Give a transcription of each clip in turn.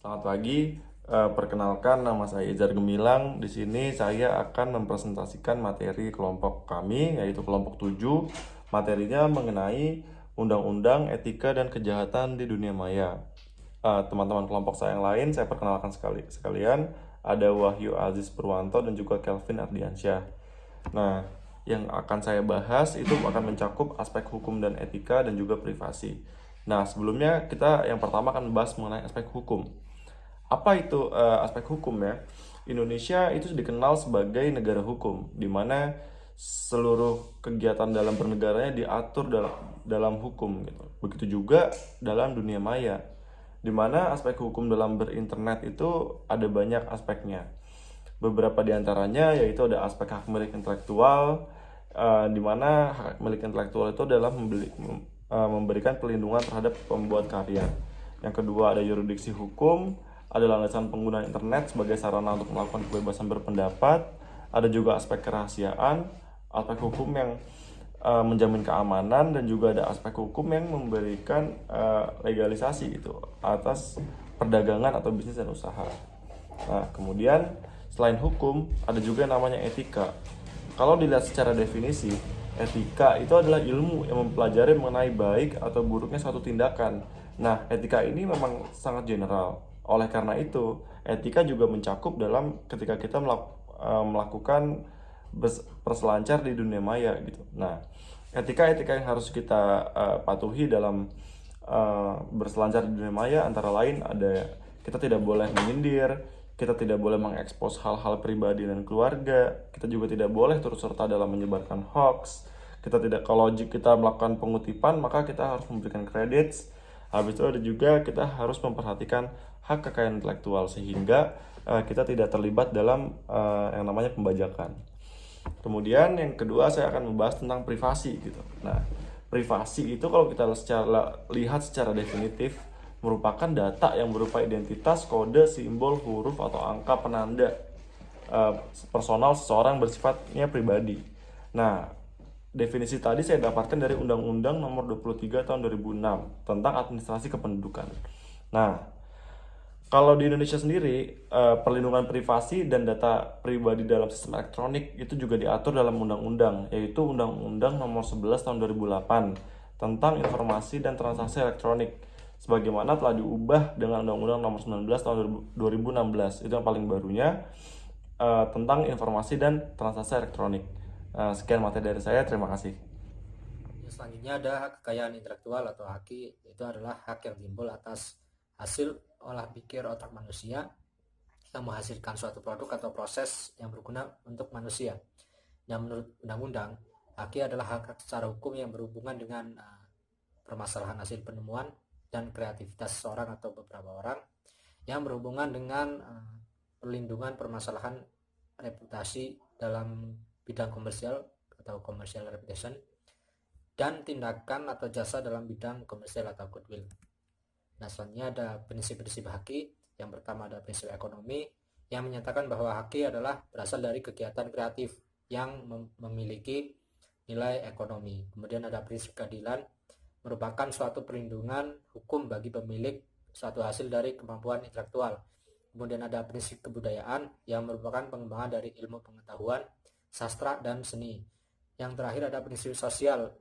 Selamat pagi. Perkenalkan, nama saya Izar Gemilang. Di sini saya akan mempresentasikan materi kelompok kami, yaitu kelompok 7. Materinya mengenai Undang-Undang Etika dan Kejahatan di Dunia Maya. Teman-teman kelompok saya yang lain, saya perkenalkan sekalian. Ada Wahyu Aziz Purwanto dan juga Kelvin Ardiansyah. Nah, yang akan saya bahas itu akan mencakup aspek hukum dan etika dan juga privasi. Nah, sebelumnya kita yang pertama akan membahas mengenai aspek hukum. Apa itu aspek hukum ya? Indonesia itu dikenal sebagai negara hukum, di mana seluruh kegiatan dalam bernegaranya diatur dalam hukum gitu. Begitu juga dalam dunia maya, di mana aspek hukum dalam berinternet itu ada banyak aspeknya. Beberapa di antaranya yaitu ada aspek hak milik intelektual, di mana hak milik intelektual itu adalah memberikan perlindungan terhadap pembuat karya. Yang kedua ada yurisdiksi hukum, ada landasan penggunaan internet sebagai sarana untuk melakukan kebebasan berpendapat, ada juga aspek kerahasiaan, aspek hukum yang menjamin keamanan, dan juga ada aspek hukum yang memberikan legalisasi gitu atas perdagangan atau bisnis dan usaha. Nah, kemudian selain hukum, ada juga yang namanya etika. Kalau dilihat secara definisi, etika itu adalah ilmu yang mempelajari mengenai baik atau buruknya suatu tindakan. Nah, etika ini memang sangat general. Oleh karena itu, etika juga mencakup dalam ketika kita melakukan berselancar di dunia maya gitu. Nah, etika-etika yang harus kita patuhi dalam berselancar di dunia maya antara lain ada kita tidak boleh menyindir, kita tidak boleh mengekspos hal-hal pribadi dan keluarga, kita juga tidak boleh turut serta dalam menyebarkan hoax, kita tidak, kalau kita melakukan pengutipan maka kita harus memberikan kredit. Habis itu ada juga kita harus memperhatikan hak kekayaan intelektual sehingga kita tidak terlibat dalam yang namanya pembajakan. Kemudian yang kedua saya akan membahas tentang privasi gitu. Nah, privasi itu kalau kita lihat secara definitif merupakan data yang berupa identitas, kode, simbol, huruf atau angka penanda personal seseorang bersifatnya pribadi. Nah, definisi tadi saya dapatkan dari Undang-Undang Nomor 23 Tahun 2006 tentang Administrasi Kependudukan. Nah, kalau di Indonesia sendiri, perlindungan privasi dan data pribadi dalam sistem elektronik itu juga diatur dalam undang-undang, yaitu Undang-Undang Nomor 11 Tahun 2008 tentang informasi dan transaksi elektronik, sebagaimana telah diubah dengan Undang-Undang Nomor 19 Tahun 2016, itu yang paling barunya, tentang informasi dan transaksi elektronik. Sekian materi dari saya, terima kasih. Selanjutnya ada hak kekayaan intelektual atau HAKI, itu adalah hak yang timbul atas hasil olah pikir otak manusia yang menghasilkan suatu produk atau proses yang berguna untuk manusia. Dan menurut undang-undang, HAKI adalah hak secara hukum yang berhubungan dengan permasalahan hasil penemuan dan kreativitas seorang atau beberapa orang yang berhubungan dengan perlindungan permasalahan reputasi dalam bidang komersial atau commercial reputation, dan tindakan atau jasa dalam bidang komersial atau goodwill. Nah, selanjutnya ada prinsip-prinsip haki. Yang pertama ada prinsip ekonomi yang menyatakan bahwa haki adalah berasal dari kegiatan kreatif yang memiliki nilai ekonomi. Kemudian ada prinsip keadilan, merupakan suatu perlindungan hukum bagi pemilik suatu hasil dari kemampuan intelektual. Kemudian ada prinsip kebudayaan yang merupakan pengembangan dari ilmu pengetahuan, sastra, dan seni. Yang terakhir ada prinsip sosial,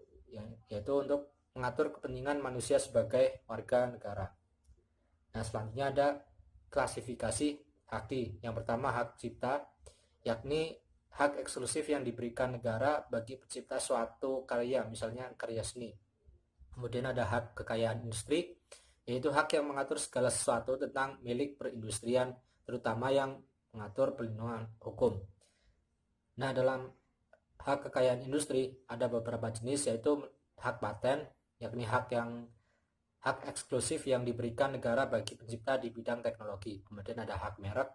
yaitu untuk mengatur kepentingan manusia sebagai warga negara. Nah, selanjutnya ada klasifikasi haki. Yang pertama hak cipta, yakni hak eksklusif yang diberikan negara bagi pencipta suatu karya, misalnya karya seni. Kemudian ada hak kekayaan industri, yaitu hak yang mengatur segala sesuatu tentang milik perindustrian, terutama yang mengatur perlindungan hukum. Nah, dalam hak kekayaan industri ada beberapa jenis, yaitu hak paten, yakni hak eksklusif yang diberikan negara bagi pencipta di bidang teknologi. Kemudian ada hak merek,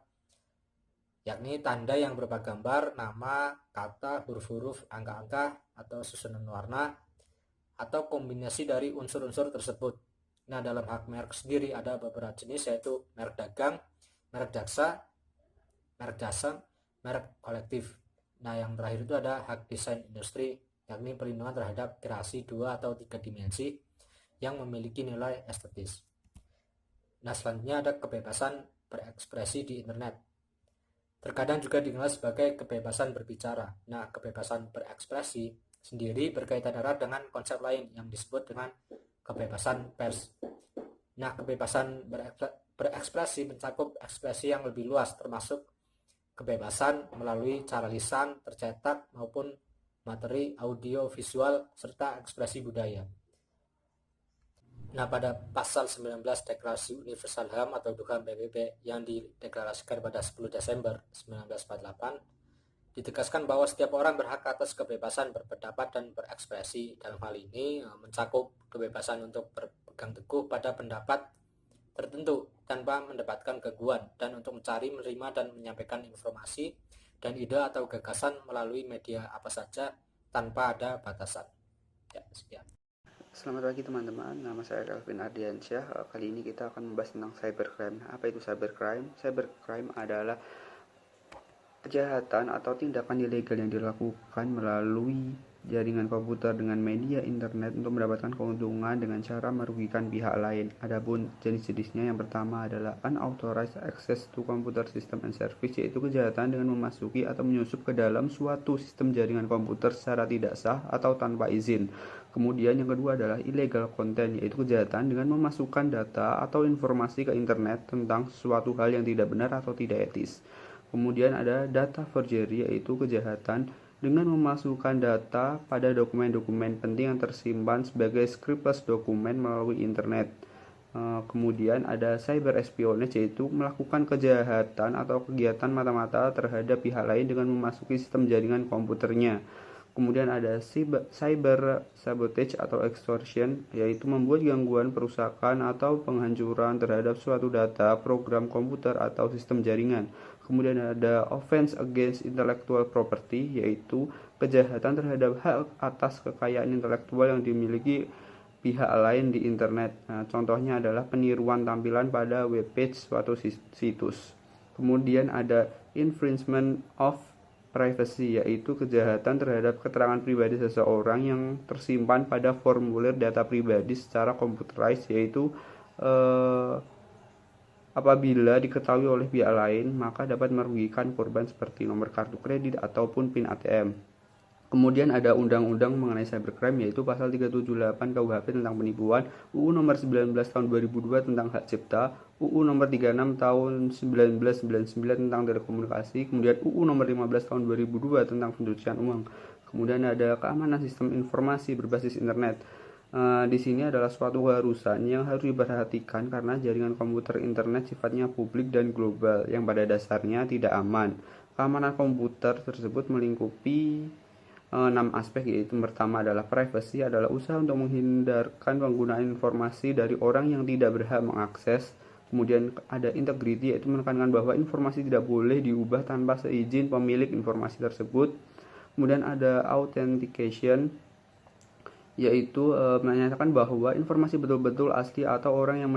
yakni tanda yang berupa gambar, nama, kata, huruf-huruf, angka-angka, atau susunan warna, atau kombinasi dari unsur-unsur tersebut. Nah, dalam hak merek sendiri ada beberapa jenis, yaitu merek dagang, merek jaksa, merek jasa, merek kolektif. Nah, yang terakhir itu ada hak desain industri, yakni perlindungan terhadap kreasi 2 atau 3 dimensi yang memiliki nilai estetis. Nah, selanjutnya ada kebebasan berekspresi di internet. Terkadang juga dikenal sebagai kebebasan berbicara. Nah, kebebasan berekspresi sendiri berkaitan erat dengan konsep lain yang disebut dengan kebebasan pers. Nah, kebebasan berekspresi mencakup ekspresi yang lebih luas, termasuk kebebasan melalui cara lisan, tercetak, maupun materi audio, visual, serta ekspresi budaya. Nah, pada pasal 19 Deklarasi Universal HAM atau DUHAM PBB yang dideklarasikan pada 10 Desember 1948, ditegaskan bahwa setiap orang berhak atas kebebasan berpendapat dan berekspresi. Dalam hal ini mencakup kebebasan untuk berpegang teguh pada pendapat tertentu tanpa mendapatkan gangguan, dan untuk mencari, menerima, dan menyampaikan informasi dan ide atau gagasan melalui media apa saja tanpa ada batasan. Ya, sekian. Selamat pagi teman-teman, nama saya Kelvin Ardiansyah. Kali ini kita akan membahas tentang cybercrime. Apa itu cybercrime? Cybercrime adalah kejahatan atau tindakan ilegal yang dilakukan melalui jaringan komputer dengan media internet untuk mendapatkan keuntungan dengan cara merugikan pihak lain. Adapun jenis-jenisnya, yang pertama adalah unauthorized access to computer system and service, yaitu kejahatan dengan memasuki atau menyusup ke dalam suatu sistem jaringan komputer secara tidak sah atau tanpa izin. Kemudian yang kedua adalah illegal content, yaitu kejahatan dengan memasukkan data atau informasi ke internet tentang suatu hal yang tidak benar atau tidak etis. Kemudian ada data forgery, yaitu kejahatan dengan memasukkan data pada dokumen-dokumen penting yang tersimpan sebagai scriptless dokumen melalui internet. Kemudian ada cyber espionage, yaitu melakukan kejahatan atau kegiatan mata-mata terhadap pihak lain dengan memasuki sistem jaringan komputernya. Kemudian ada cyber sabotage atau extortion, yaitu membuat gangguan, perusakan, atau penghancuran terhadap suatu data, program komputer, atau sistem jaringan. Kemudian ada offense against intellectual property, yaitu kejahatan terhadap hak atas kekayaan intelektual yang dimiliki pihak lain di internet. Nah, contohnya adalah peniruan tampilan pada webpage suatu situs. Kemudian ada infringement of privacy, yaitu kejahatan terhadap keterangan pribadi seseorang yang tersimpan pada formulir data pribadi secara computerized, yaitu apabila diketahui oleh pihak lain, maka dapat merugikan korban seperti nomor kartu kredit ataupun PIN ATM. Kemudian ada undang-undang mengenai cybercrime, yaitu pasal 378 KUHP tentang penipuan, UU nomor 19 tahun 2002 tentang hak cipta, UU nomor 36 tahun 1999 tentang telekomunikasi, kemudian UU nomor 15 tahun 2002 tentang pencucian uang. Kemudian ada keamanan sistem informasi berbasis internet. Di sini adalah suatu keharusan yang harus diperhatikan karena jaringan komputer internet sifatnya publik dan global yang pada dasarnya tidak aman. Keamanan komputer tersebut melingkupi 6 aspek, yaitu pertama adalah privacy, adalah usaha untuk menghindarkan penggunaan informasi dari orang yang tidak berhak mengakses. Kemudian ada integrity, yaitu menekankan bahwa informasi tidak boleh diubah tanpa seizin pemilik informasi tersebut. Kemudian ada authentication, yaitu menyatakan bahwa informasi betul-betul asli atau orang yang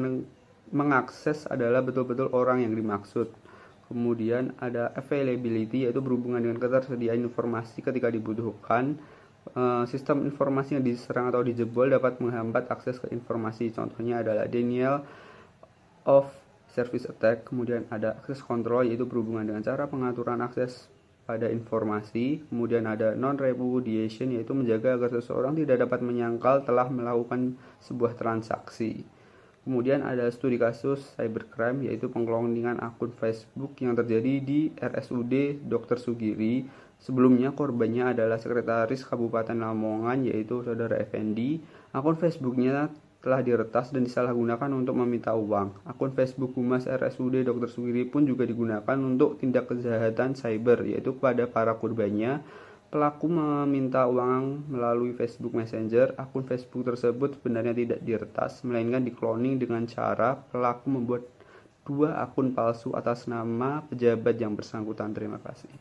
mengakses adalah betul-betul orang yang dimaksud. Kemudian ada availability, yaitu berhubungan dengan ketersediaan informasi ketika dibutuhkan. Sistem informasi yang diserang atau dijebol dapat menghambat akses ke informasi. Contohnya adalah denial of service attack. Kemudian ada access control, yaitu berhubungan dengan cara pengaturan akses pada informasi. Kemudian ada non-repudiation, yaitu menjaga agar seseorang tidak dapat menyangkal telah melakukan sebuah transaksi. Kemudian ada studi kasus cybercrime, yaitu pengcloningan akun Facebook yang terjadi di RSUD Dr. Sugiri. Sebelumnya korbannya adalah sekretaris Kabupaten Lamongan, yaitu Saudara Effendi. Akun Facebooknya telah diretas dan disalahgunakan untuk meminta uang. Akun Facebook Humas RSUD Dr. Sugiri pun juga digunakan untuk tindak kejahatan cyber, yaitu kepada para korbannya. Pelaku meminta uang melalui Facebook Messenger. Akun Facebook tersebut sebenarnya tidak diretas, melainkan dikloning dengan cara pelaku membuat 2 akun palsu atas nama pejabat yang bersangkutan. Terima kasih.